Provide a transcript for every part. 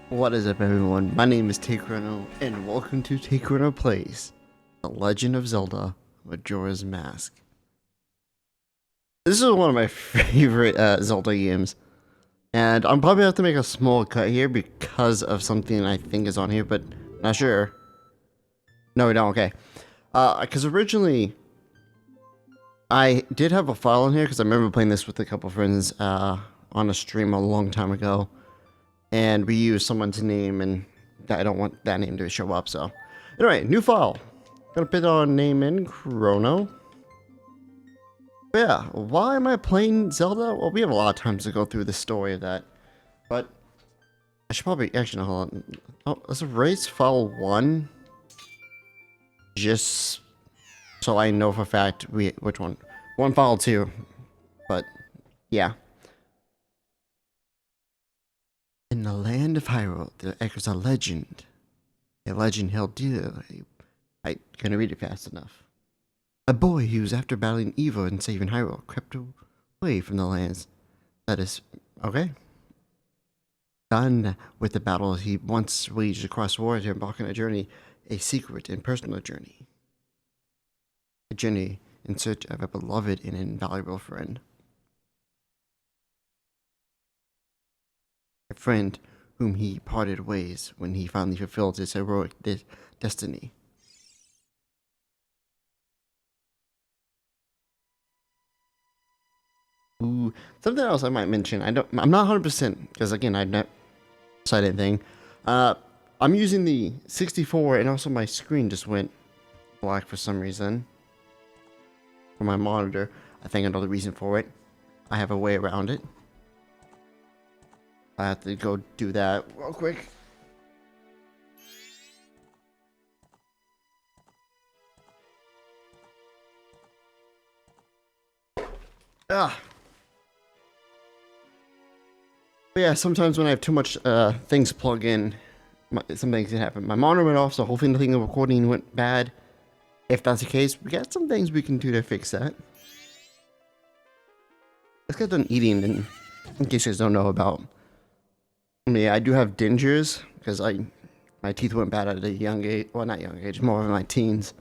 What is up, everyone? My name is Takrono, and welcome to Takrono Plays The Legend of Zelda Majora's Mask. This is one of my favorite Zelda games, and I'm probably have to make a small cut here because of something I think is on here, but not sure. No, we don't. Okay. Because originally I did have a file in here because I remember playing this with a couple friends on a stream a long time ago. And we use someone's name, and I don't want that name to show up, so. Anyway, new file. Gonna put our name in, Chrono. But yeah, why am I playing Zelda? Well, we have a lot of times to go through the story of that. But, I should probably, actually, no, hold on. Oh, let's erase file 1. Just so I know for a fact which one. One file 2. But, yeah. In the land of Hyrule, there echoes a legend held dear. I couldn't read it fast enough. A boy who was after battling evil and saving Hyrule crept away from the lands. That is, okay. Done with the battles he once waged across war to embark on a journey, a secret and personal journey. A journey in search of a beloved and invaluable friend. A friend whom he parted ways when he finally fulfilled his heroic destiny. Ooh, something else I might mention. I'm not 100% because again I've not decided anything. I'm using the 64 and also my screen just went black for some reason for my monitor. I think I know the reason for it. I have a way around it. I have to go do that real quick. Ah. But yeah, sometimes when I have too much things to plug in, some things can happen. My monitor went off, so hopefully nothing in the recording went bad. If that's the case, we got some things we can do to fix that. Let's get done eating, and in case you guys don't know about. I mean, I do have dingers because my teeth went bad at a young age. Well, not young age, more of my teens.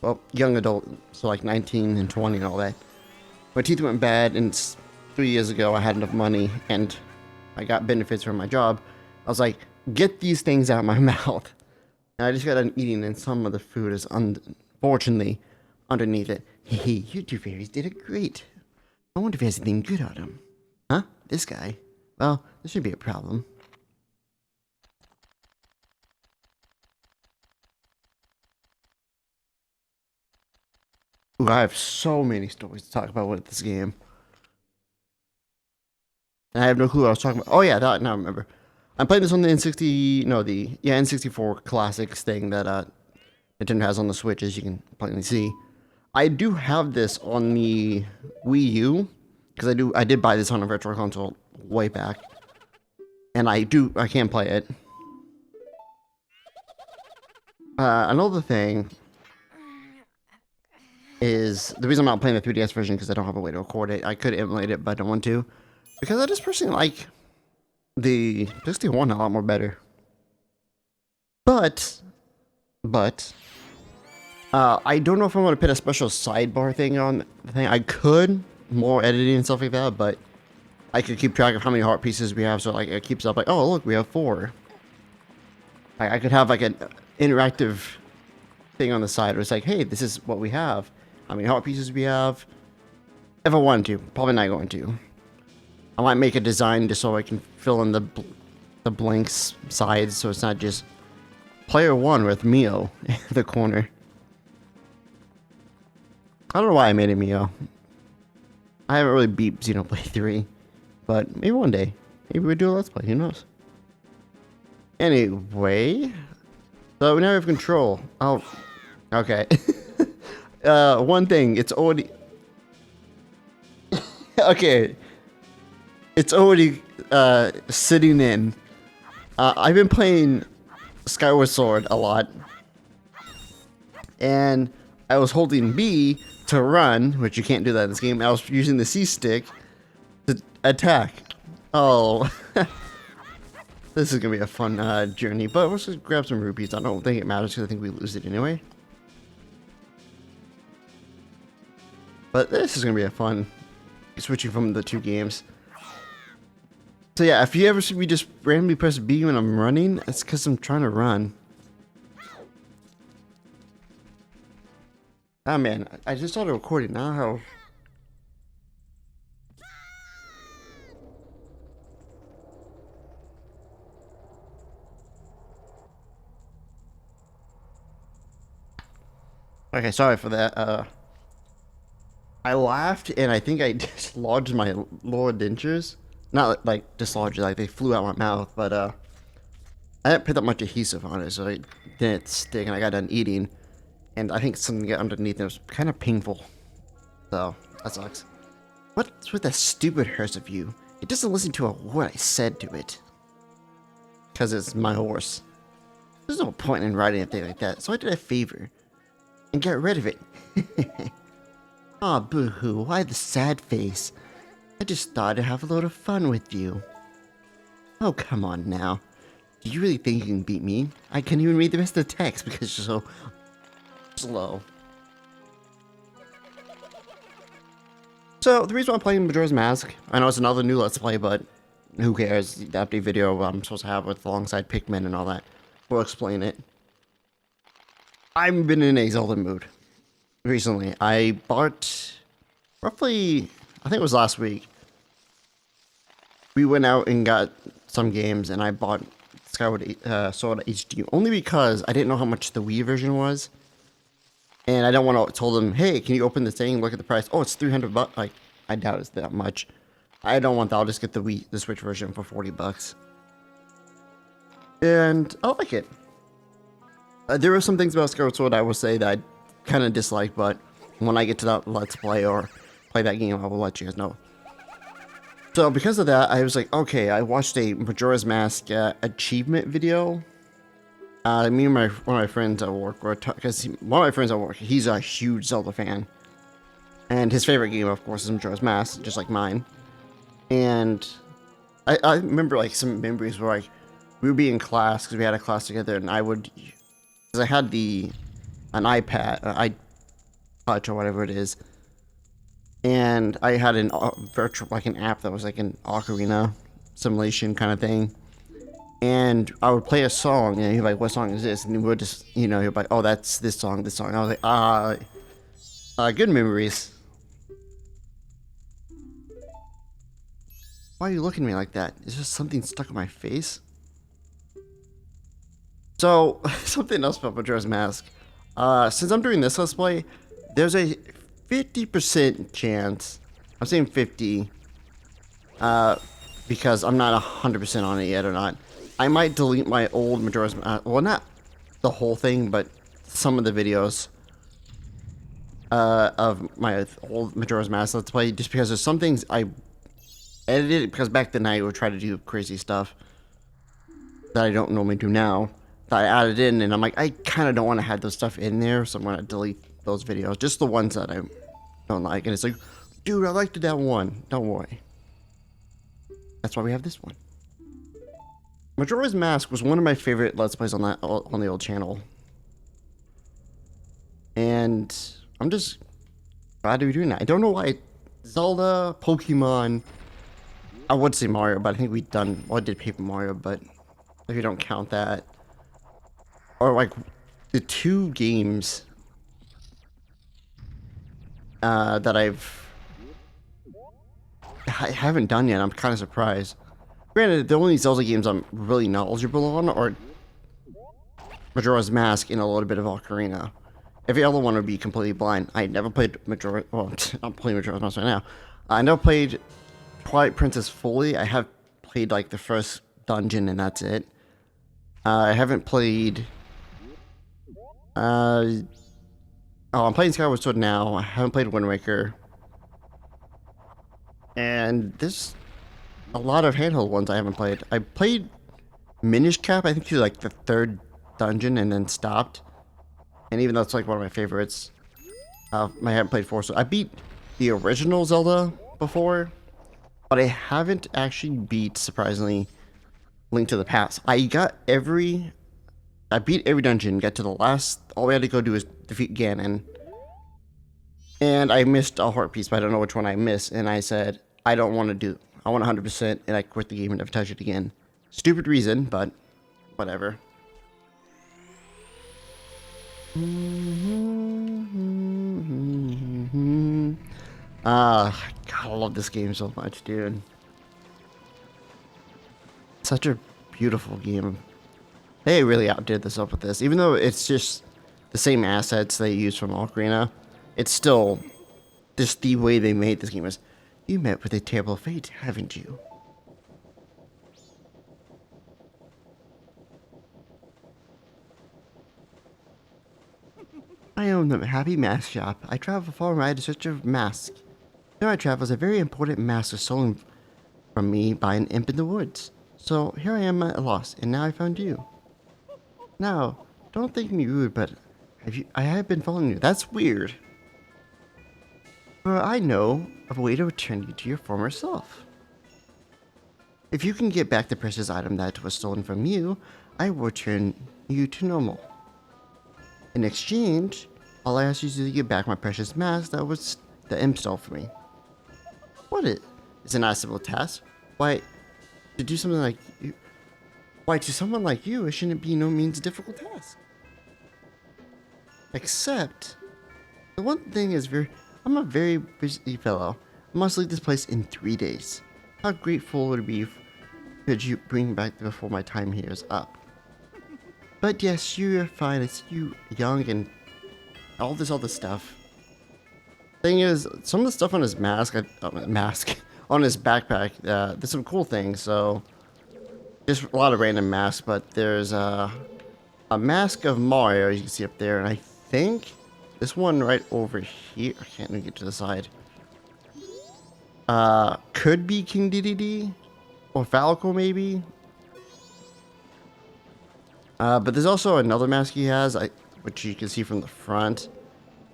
Well, young adult, so like 19 and 20 and all that. My teeth went bad, and 3 years ago I had enough money and I got benefits from my job. I was like, get these things out of my mouth. And I just got done eating, and some of the food is unfortunately unfortunately, underneath it. Hey, you two fairies did it great. I wonder if he has anything good on him. Huh? This guy? Well, this should be a problem. Ooh, I have so many stories to talk about with this game. And I have no clue what I was talking about. Oh yeah, that now I remember. I'm playing this on the N60, no, the N64 Classics thing that Nintendo has on the Switch, as you can plainly see. I do have this on the Wii U, because I did buy this on a Virtual Console way back, and I can play it. Another thing is the reason I'm not playing the 3DS version because I don't have a way to record it. I could emulate it, but I don't want to, because I just personally like the 61 a lot more better. But I don't know if I want to put a special sidebar thing on the thing. I could, more editing and stuff like that, but I could keep track of how many heart pieces we have, so like it keeps up like, oh look, we have 4. I could have like an interactive thing on the side where it's like, hey, this is what we have, how many heart pieces we have. If I wanted to, probably not going to. I might make a design just so I can fill in the blanks sides, so it's not just player 1 with Mio in the corner. I don't know why I made it Mio. I haven't really beat Xenoblade 3, but maybe one day. Maybe we do a Let's Play, who knows? Anyway, so now we have control. Oh, okay. One thing, it's already... okay. It's already sitting in. I've been playing Skyward Sword a lot, and I was holding B to run, which you can't do that in this game. I was using the C stick to attack. Oh, this is gonna be a fun journey. But let's just grab some rupees. I don't think it matters because I think we lose it anyway. But this is gonna be a fun switching from the 2 games. So yeah, if you ever see me just randomly press B when I'm running, it's because I'm trying to run. Ah man, I just started recording now. How? Okay, sorry for that. I laughed and I think I dislodged my lower dentures. Not like dislodged, like they flew out my mouth, but I didn't put that much adhesive on it, so it didn't stick, and I got done eating, and I think something got underneath, and it was kind of painful. So that sucks. What's with that stupid horse of you? It doesn't listen to a word I said to it. Because it's my horse. There's no point in riding a thing like that, so I did a favor. And get rid of it. Aw, boo-hoo, why the sad face? I just thought I'd have a load of fun with you. Oh, come on now. Do you really think you can beat me? I can't even read the rest of the text because you're so slow. So, the reason why I'm playing Majora's Mask, I know it's another new Let's Play, but who cares? The update video I'm supposed to have with alongside Pikmin and all that. We'll explain it. I've been in a Zelda mood recently. I bought roughly, I think it was last week. We went out and got some games, and I bought Skyward Sword HD only because I didn't know how much the Wii version was, and I don't want to tell them, hey, can you open this thing? Look at the price. Oh, it's $300. Like, I doubt it's that much. I don't want that. I'll just get the Switch version for $40. And I like it. There are some things about Skyward Sword I will say that I kind of dislike, but when I get to that Let's Play or play that game, I will let you guys know. So because of that, I was like, okay, I watched a Majora's Mask achievement video. Me and one of my friends at work were because one of my friends at work, he's a huge Zelda fan, and his favorite game, of course, is Majora's Mask, just like mine. And I remember like some memories where like we would be in class because we had a class together, and I would, because I had an iPad, iTouch or whatever it is. And I had an virtual, like an app that was like an ocarina simulation kind of thing. And I would play a song, and he'd be like, "What song is this?" And he would just, he'd be like, "Oh, that's this song, this song." And I was like, good memories. Why are you looking at me like that? Is there something stuck in my face? So, something else about Majora's Mask. Since I'm doing this let's play, there's a 50% chance, I'm saying 50, because I'm not 100% on it yet or not. I might delete my old Majora's Mask, well, not the whole thing, but some of the videos of my old Majora's Mask Let's Play, just because there's some things I edited, because back then I would try to do crazy stuff that I don't normally do now, that I added in, and I'm like, I kind of don't want to have those stuff in there, so I'm going to delete those videos, just the ones that I don't like. And it's like, dude, I liked that one. Don't worry. That's why we have this one. Majora's Mask was one of my favorite Let's Plays on the old channel. And I'm just glad to be doing that. I don't know why Zelda, Pokemon, I would say Mario, but I think we've done, well, I did Paper Mario, but if you don't count that. Or like the two games that I haven't done yet. I'm kind of surprised. Granted, the only Zelda games I'm really knowledgeable on are Majora's Mask and a little bit of Ocarina. Every other one would be completely blind. I never played Majora. Well, I'm playing Majora's Mask right now. I never played Twilight Princess fully. I have played like the first dungeon and that's it. I haven't played. I'm playing Skyward Sword now. I haven't played Wind Waker. And there's a lot of handheld ones I haven't played. I played Minish Cap, I think, to like the third dungeon and then stopped. And even though it's like one of my favorites, I haven't played 4. So I beat the original Zelda before, but I haven't actually beat, surprisingly, Link to the Past. I beat every dungeon, got to the last, all we had to go do is defeat Ganon. And I missed a heart piece, but I don't know which one I missed. And I said, I don't want to do, I want 100%, and I quit the game and never touched it again. Stupid reason, but whatever. God, I love this game so much, dude. Such a beautiful game. They really outdid this up with this. Even though it's just the same assets they use from Ocarina, it's still just the way they made this game is, you met with a terrible fate, haven't you? I own the Happy Mask Shop. I travel far and wide in search of masks. Here I travel is a very important mask was stolen from me by an imp in the woods. So here I am at a loss, and now I found you. Now, don't think me rude, but I have been following you. That's weird. For I know of a way to return you to your former self. If you can get back the precious item that was stolen from you, I will return you to normal. In exchange, all I ask you is to get back my precious mask that the imp stole from me. What it? It's a nice simple task. Why, to do something like you, why to someone like you, it shouldn't be no means a difficult task. Except, the one thing is I'm a very busy fellow. I must leave this place in 3 days. How grateful would it be could you bring back before my time here is up? But yes, you're fine. It's you young and all this other stuff. Thing is, some of the stuff on his mask, on his backpack, there's some cool things. So, just a lot of random masks, but there's a mask of Mario you can see up there, and I think this one right over here. I can't even get to the side. Could be King Dedede or Falco maybe. But there's also another mask he has, which you can see from the front.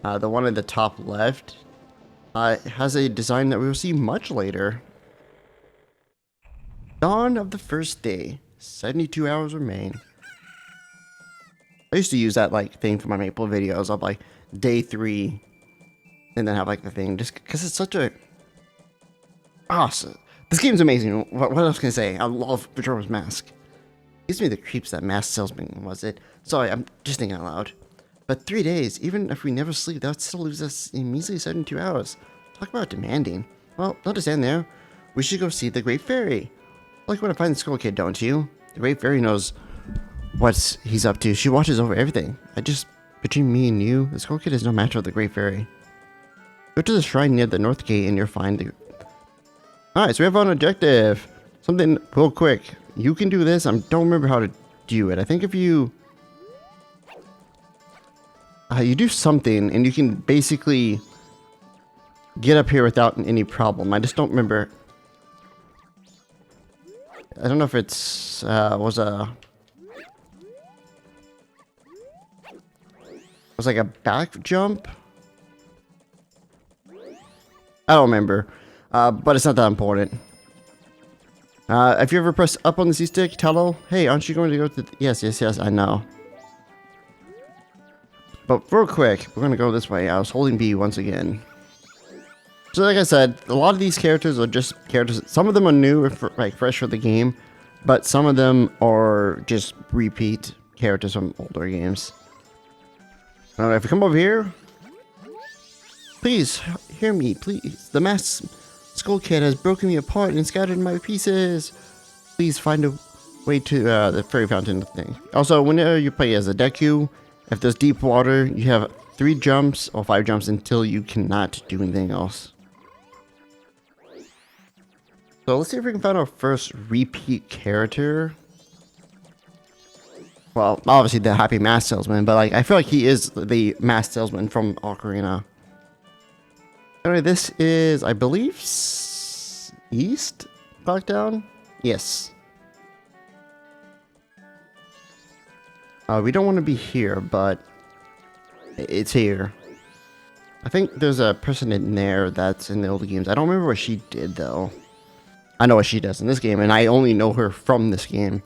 The one in the top left has a design that we will see much later. Dawn of the first day. 72 hours remain. I used to use that like thing for my Maple videos of like day 3, and then have like the thing just because it's such a awesome. This game's amazing. What else can I say? I love Majora's Mask. Gives me the creeps that masked salesman was it. Sorry, I'm just thinking out loud. But 3 days, even if we never sleep, that still leaves us in measly 72 hours. Talk about demanding. Well, don't just stand there. We should go see the Great Fairy. Like when I find the Skull Kid, don't you? The Great Fairy knows what he's up to. She watches over everything. Between me and you, the Skull Kid is no match for the Great Fairy. Go to the shrine near the North Gate and you'll find the... Alright, so we have an objective. Something real quick. You can do this. I don't remember how to do it. I think if you... you do something and you can basically get up here without any problem. I just don't remember. I don't know if it's was like a back jump. I don't remember, but it's not that important. If you ever press up on the C stick, tell her, hey, aren't you going to go to? Yes, I know. But real quick, we're gonna go this way. I was holding B once again. So like I said, a lot of these characters are just characters. Some of them are new, like fresh for the game, but some of them are just repeat characters from older games. If you come over here, please hear me, please. The masked Skull Kid has broken me apart and scattered my pieces. Please find a way to the fairy fountain thing. Also, whenever you play as a Deku, if there's deep water, you have 3 jumps or 5 jumps until you cannot do anything else. So let's see if we can find our first repeat character. Well, obviously the Happy Mask Salesman, but like I feel like he is the Mask Salesman from Ocarina. Anyway, this is, I believe, East Lockdown? Yes. We don't want to be here, but it's here. I think there's a person in there that's in the older games. I don't remember what she did, though. I know what she does in this game, and I only know her from this game.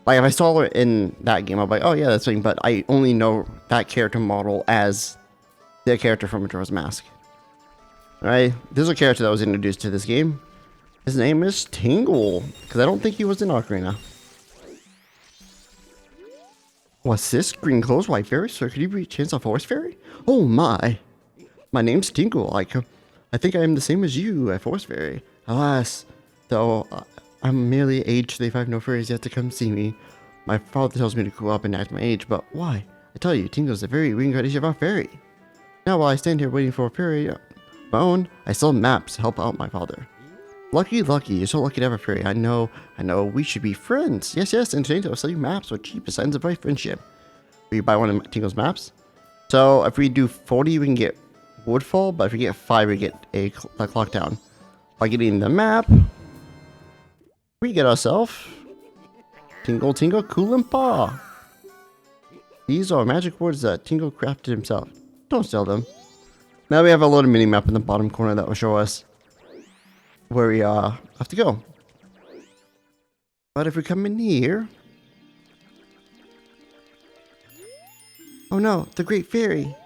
Like, if I saw her in that game, I'll be like, oh yeah, that's something, but I only know that character model as the character from Majora's Mask. Alright, there's a character that was introduced to this game. His name is Tingle, because I don't think he was in Ocarina. What's this? Green clothes, white fairy? Sir, could you be a chance of Forest Fairy? Oh my! My name's Tingle. I think I am the same as you, a Forest Fairy. Alas, though I'm merely age 35, no fairies yet to come see me. My father tells me to grow up and act my age, but why? I tell you, Tingle's a very reincarnation of our fairy. Now while I stand here waiting for a fairy bone, I sell maps to help out my father. Lucky, you're so lucky to have a fairy. I know, we should be friends. Yes, in exchange I'll sell you maps with cheap signs of my friendship. Will you buy one of Tingle's maps? So if we do 40, we can get Woodfall, but if we get 5, we get a clock down. By getting the map, we get ourselves Tingle, Koolimpa. These are magic words that Tingle crafted himself. Don't sell them. Now we have a little mini map in the bottom corner that will show us where we have to go. But if we come in here... Oh no, the Great Fairy.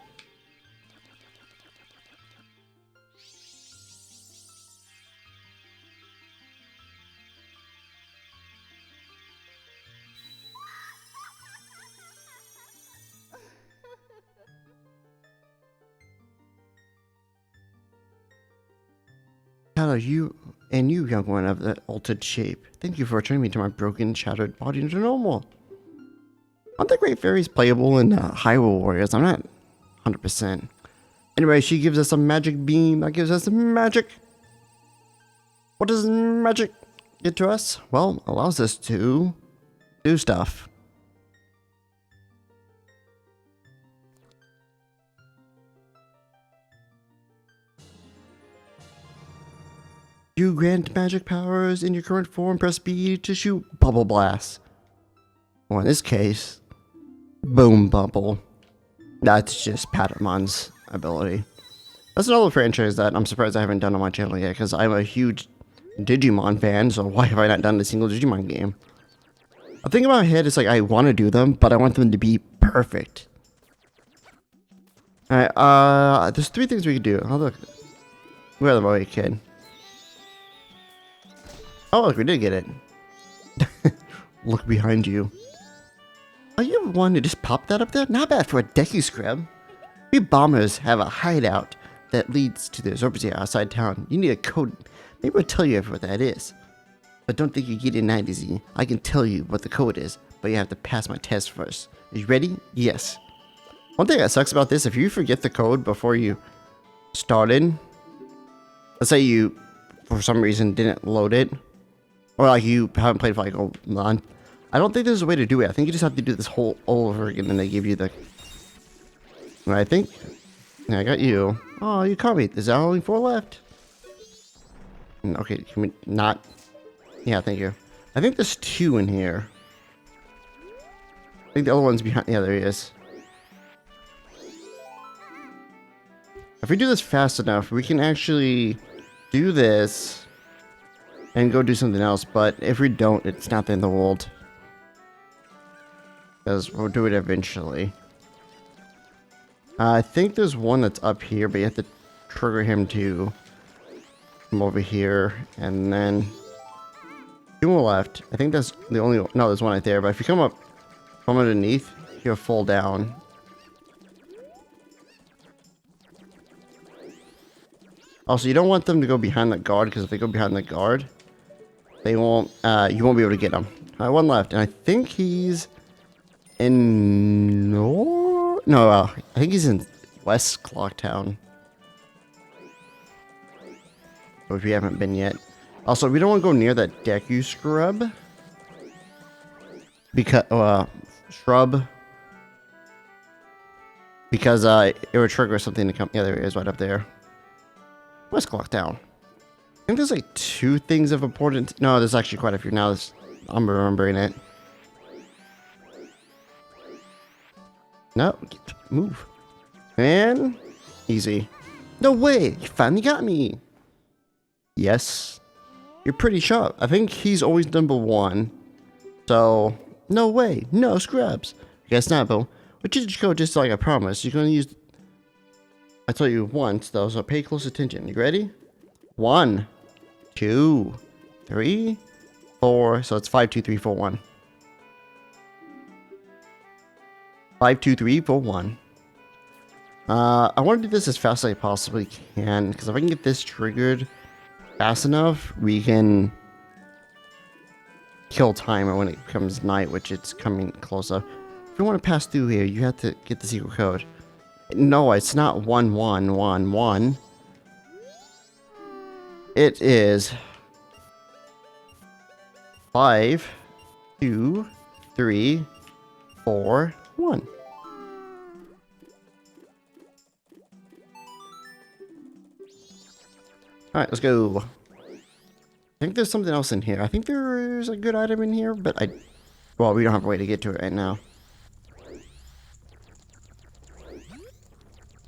Hello, you young one of the altered shape. Thank you for returning me to my broken, shattered body into normal. Aren't the Great Fairies playable in Hyrule Warriors? I'm not 100%. Anyway, she gives us a magic beam that gives us magic. What does magic get to us? Well, allows us to do stuff. You grant magic powers in your current form, press B to shoot Bubble Blast. Or in this case, Boom Bubble. That's just Patamon's ability. That's another franchise that I'm surprised I haven't done on my channel yet, because I'm a huge Digimon fan, so why have I not done a single Digimon game? The thing in my head is like, I want to do them, but I want them to be perfect. Alright, there's 3 things we could do. Oh look, we're the boy kid. Oh look, we did get it. look behind you. Are you one to just pop that up there? Not bad for a Deku scrub. We bombers have a hideout that leads to the observatory outside town. You need a code. Maybe I'll tell you what that is. But don't think you get in that easy. I can tell you what the code is, but you have to pass my test first. Are you ready? Yes. One thing that sucks about this, if you forget the code before you started, let's say you, for some reason, didn't load it, or like you haven't played for like a month, I don't think there's a way to do it. I think you just have to do this whole all over again, and they give you the... I think... Yeah, I got you. Oh, you caught me. There's only 4 left. Okay, can we not... Yeah, thank you. I think there's 2 in here. I think the other one's behind... Yeah, there he is. If we do this fast enough, we can actually do this and go do something else. But if we don't, it's not the end of the world. Because we'll do it eventually. I think there's one that's up here, but you have to trigger him to come over here. And then 2 more left. I think that's the only... No, there's one right there. But if you come up from underneath, you'll fall down. Also, you don't want them to go behind the guard, because if they go behind the guard, they won't, you won't be able to get them. One left, and I think he's in I think he's in West Clocktown. Which we haven't been yet. Also, we don't want to go near that Deku scrub. Because, Because, it would trigger something to come. Yeah, there it is, right up there. West Clocktown. I think there's like 2 things of importance. No, there's actually quite a few now. I'm remembering it. No, move. And easy. No way! You finally got me! Yes. You're pretty sharp. I think he's always number 1. So, no way. No scrubs. Guess not, Bill. But you just go just like I promised. You're gonna use... I told you once, though, so pay close attention. You ready? 1, 2, 3, 4. So it's 5, 2, 3, 4, 1. 5, 2, 3, 4, 1. I want to do this as fast as I possibly can, because if I can get this triggered fast enough, we can kill timer when it becomes night, which it's coming closer. If you want to pass through here, you have to get the secret code. No, it's not 1111. It is 5, 2, 3, 4, 1. Alright, let's go. I think there's something else in here. I think there's a good item in here, but well, we don't have a way to get to it right now.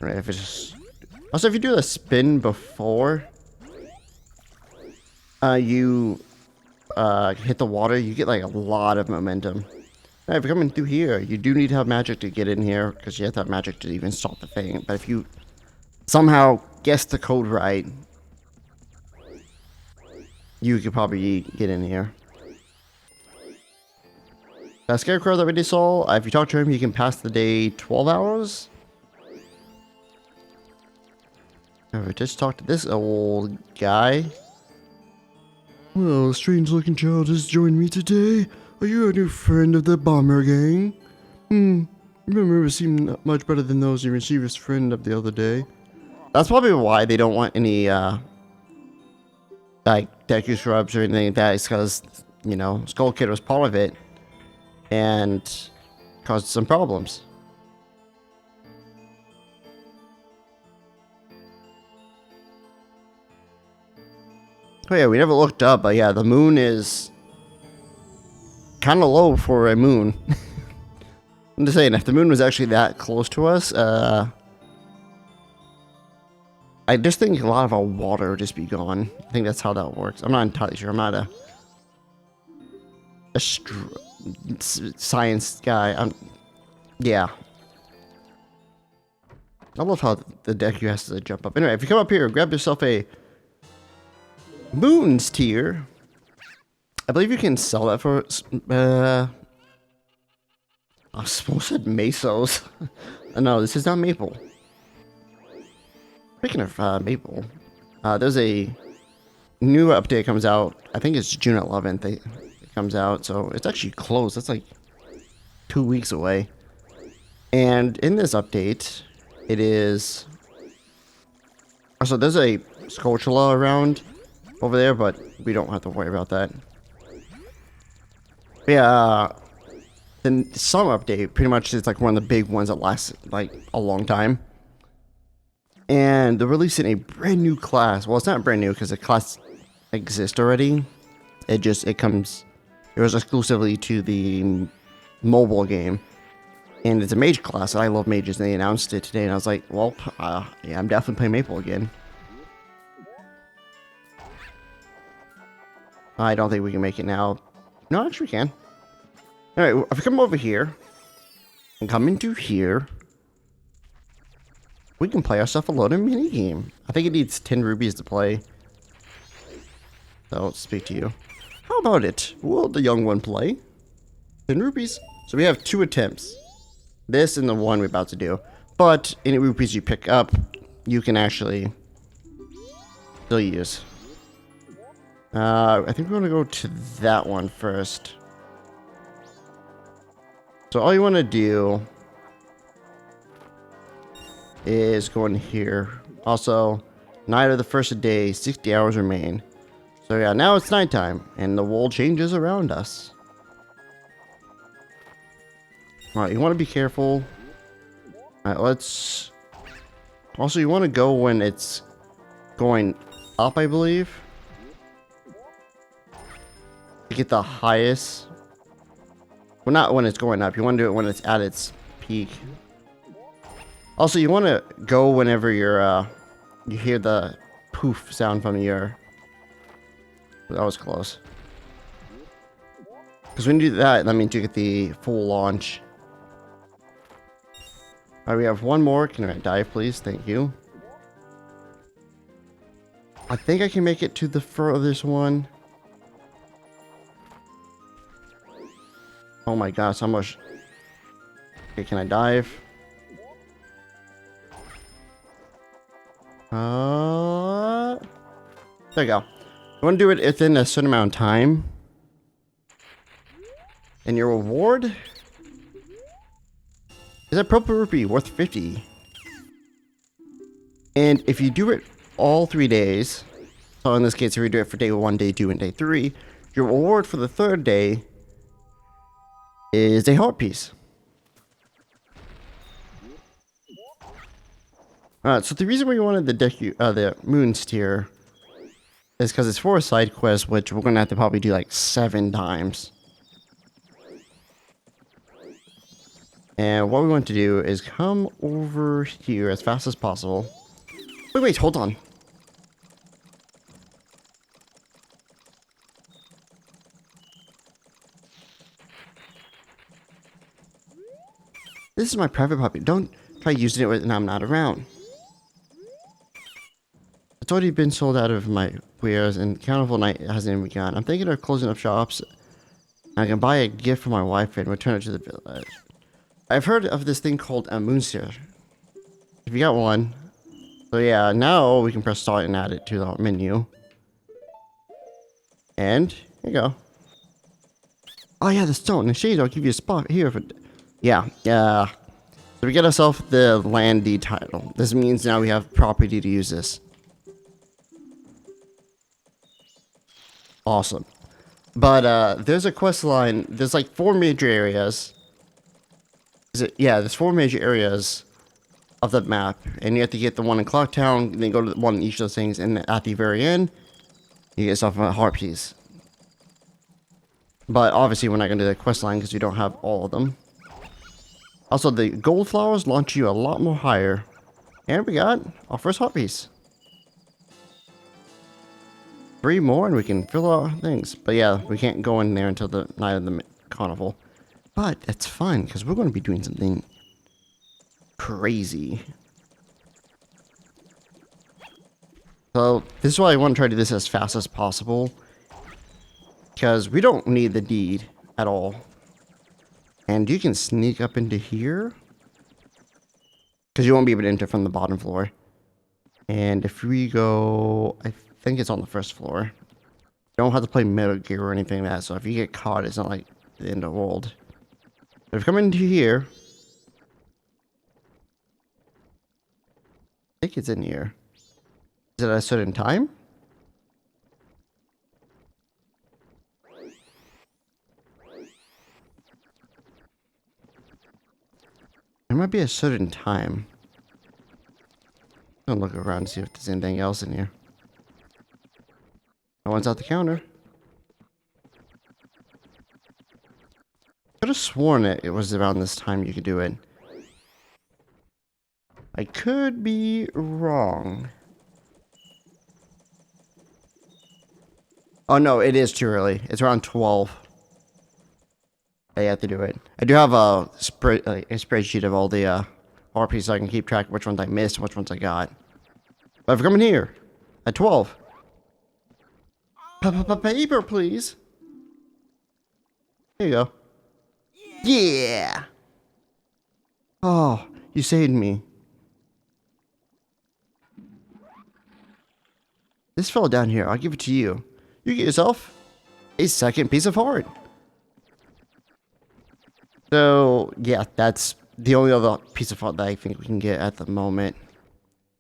Right, if it's just... Also, if you do the spin before you hit the water, you get like a lot of momentum. Right, if you're coming through here, you do need to have magic to get in here, because you have to have magic to even stop the thing. But if you somehow guess the code right, you could probably get in here. That scarecrow that we just saw, if you talk to him, you can pass the day 12 hours. I just talked to this old guy. Well, a strange-looking child has joined me today. Are you a new friend of the bomber gang? You remember seem much better than those you received as friend of the other day. That's probably why they don't want any, like, Deku scrubs or anything like that. It's because, you know, Skull Kid was part of it and caused some problems. Oh yeah, we never looked up, but yeah, the moon is kind of low for a moon. I'm just saying, if the moon was actually that close to us, I just think a lot of our water would just be gone. I think that's how that works. I'm not entirely sure. I'm not a science guy. Yeah. I love how the Deku has to jump up. Anyway, if you come up here, grab yourself a Moon's Tier. I believe you can sell that for, I suppose it mesos. No, this is not maple. Speaking of maple, there's a new update comes out. I think it's June 11th. It comes out, so it's actually close. That's like 2 weeks away. And in this update, it is. So there's a Scourgula around over there, but we don't have to worry about that. Yeah, the summer update pretty much is like one of the big ones that lasts like a long time. And they're releasing a brand new class. Well, it's not brand new because the class exists already. It was exclusively to the mobile game. And it's a mage class. I love mages. And they announced it today, and I was like, well, yeah, I'm definitely playing Maple again. I don't think we can make it now. No, actually we can. Alright, if we come over here, and come into here, we can play ourselves a loaded mini game. I think it needs 10 rubies to play. So I'll speak to you. How about it? Will the young one play? 10 rupees. So we have 2 attempts. This and the one we're about to do. But any rupees you pick up, you can actually still use. I think we want to go to that one first. So all you want to do is go in here. Also, night of the first day, 60 hours remain. So yeah, now it's nighttime, and the world changes around us. Alright, you want to be careful. Alright, let's... Also, you want to go when it's going up, I believe. To get the highest. Well, not when it's going up. You want to do it when it's at its peak. Also, you want to go whenever you're, you hear the poof sound from your... That was close. Because when you do that, that means you get the full launch. Alright, we have one more. Can I dive, please? Thank you. I think I can make it to the furthest one. Oh my gosh, how much... Okay, can I dive? There you go. You want to do it within a certain amount of time. And your reward is a purple rupee worth 50. And if you do it all 3 days, so in this case, if you do it for day 1, day 2, and day 3, your reward for the 3rd day is a heart piece. Alright, so the reason we wanted the moon steer is because it's for a side quest, which we're going to have to probably do like 7 times. And what we want to do is come over here as fast as possible. Wait, hold on. This is my private property. Don't try using it when I'm not around. It's already been sold out of my wares, and Carnival Night hasn't even begun. I'm thinking of closing up shops. I can buy a gift for my wife and return it to the village. I've heard of this thing called a moonsteer. If you got one. So yeah, now we can press start and add it to the menu. And here you go. Oh yeah, the stone. In shade, I'll give you a spot here for... Yeah. So we get ourselves the land deed title. This means now we have property to use this. Awesome. But there's a quest line. There's like 4 major areas. Yeah, there's 4 major areas of the map, and you have to get the one in Clocktown, then go to one in each of those things, and at the very end, you get yourself a heart piece. But obviously, we're not going to do the quest line because we don't have all of them. Also, the gold flowers launch you a lot more higher. And we got our first heart piece. 3 more and we can fill our things. But yeah, we can't go in there until the night of the carnival. But that's fine because we're going to be doing something crazy. So this is why I want to try to do this as fast as possible. Because we don't need the deed at all. And you can sneak up into here. Because you won't be able to enter from the bottom floor. And if we go... I think it's on the first floor. You don't have to play Metal Gear or anything like that. So if you get caught, it's not like the end of the world. But if you come into here... I think it's in here. Is it at a certain time? There might be a certain time. I'm gonna look around and see if there's anything else in here. No one's at the counter. Could have sworn it was around this time you could do it. I could be wrong. Oh no, it is too early. It's around 12. I have to do it. I do have a spreadsheet of all the RPs so I can keep track of which ones I missed and which ones I got. But if you're coming here at 12. Paper, please. Here you go. Yeah. Oh, you saved me. This fell down here. I'll give it to you. You get yourself a second piece of heart. So, yeah, that's the only other piece of heart that I think we can get at the moment.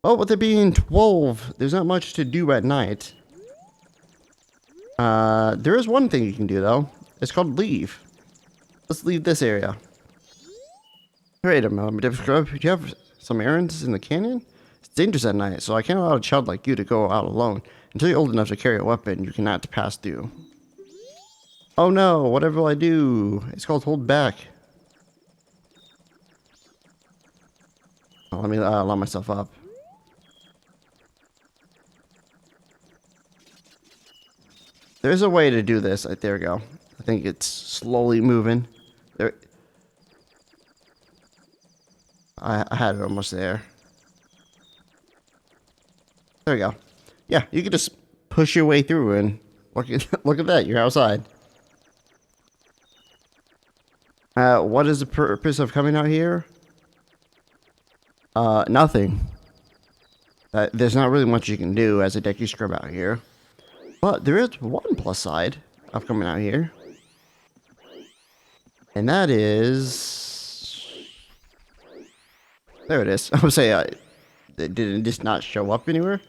Well, with it being 12, there's not much to do at night. There is one thing you can do, though. It's called leave. Let's leave this area. Wait a moment, Scrub. Do you have some errands in the canyon? It's dangerous at night, so I can't allow a child like you to go out alone. Until you're old enough to carry a weapon, you cannot pass through. Oh no, whatever will I do? It's called hold back. Oh, let me lock myself up. There's a way to do this. There we go. I think it's slowly moving. There. I had it almost there. There we go. Yeah, you can just push your way through and look at that. You're outside. What is the purpose of coming out here? Nothing. There's not really much you can do as a decky scrub out here. But there is one plus side of coming out here. And that is... There it is. I would say it didn't just not show up anywhere.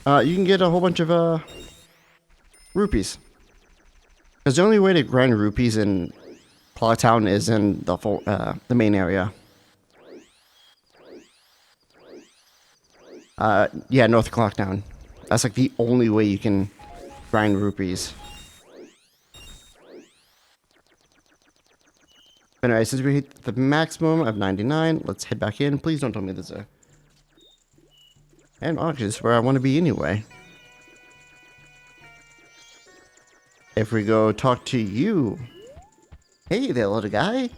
You can get a whole bunch of rupees. Because the only way to grind rupees in Clock Town is in the main area. Yeah, North Clock Town. That's like the only way you can grind rupees. But anyway, since we hit the maximum of 99, let's head back in. Please don't tell me there's a... And actually, this is where I want to be anyway. If we go talk to you. Hey there, little guy.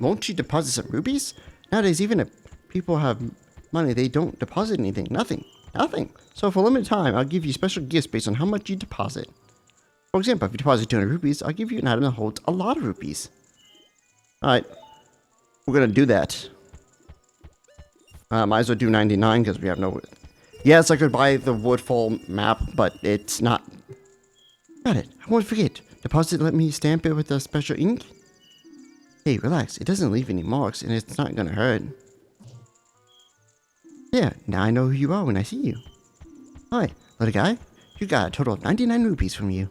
Won't you deposit some rupees? Nowadays, even if people have money, they don't deposit anything. Nothing. So for a limited time, I'll give you special gifts based on how much you deposit. For example, if you deposit 200 rupees, I'll give you an item that holds a lot of rupees. Alright. We're gonna do that. Might as well do 99 because we have no... Yes, I could buy the Woodfall map, but it's not... Got it. I won't forget. Deposit let me stamp it with a special ink. Hey, relax. It doesn't leave any marks, and it's not gonna hurt. Yeah, now I know who you are when I see you. Hi, little guy. You got a total of 99 rupees from you.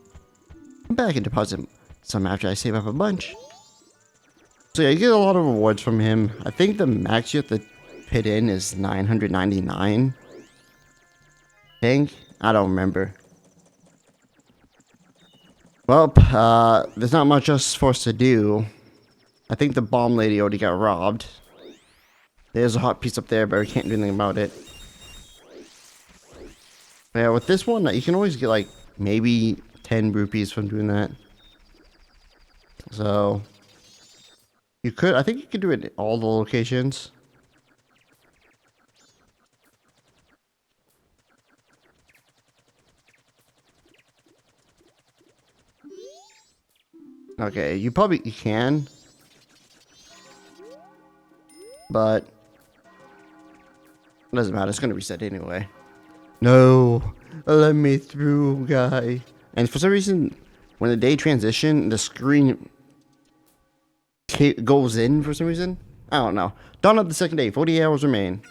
Come back and deposit some after I save up a bunch. So yeah, you get a lot of rewards from him. I think the max you have to put in is 999. I don't remember. Well, there's not much else for us to do. I think the bomb lady already got robbed. There's a hot piece up there, but we can't do anything about it. But yeah, with this one, you can always get like maybe 10 rupees from doing that. So you could, I think you could do it at all the locations. Okay, you can. But it doesn't matter, it's gonna reset anyway. No, let me through, guy. And for some reason, when the day transition, the screen goes in for some reason. I don't know. Dawn of the second day, 48 hours remain.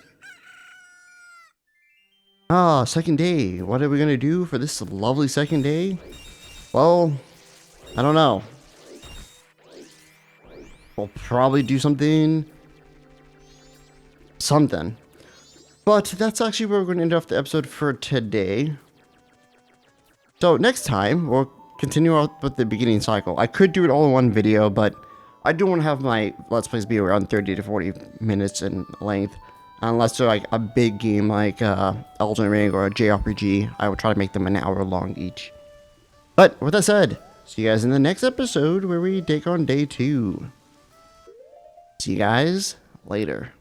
Ah, second day. What are we gonna do for this lovely second day? Well, I don't know. We'll probably do something. But that's actually where we're going to end off the episode for today. So next time, we'll continue out with the beginning cycle. I could do it all in one video, but I do want to have my Let's Plays be around 30 to 40 minutes in length. Unless they're like a big game like Elden Ring or a JRPG, I would try to make them an hour long each. But with that said, see you guys in the next episode where we take on day 2. See you guys later.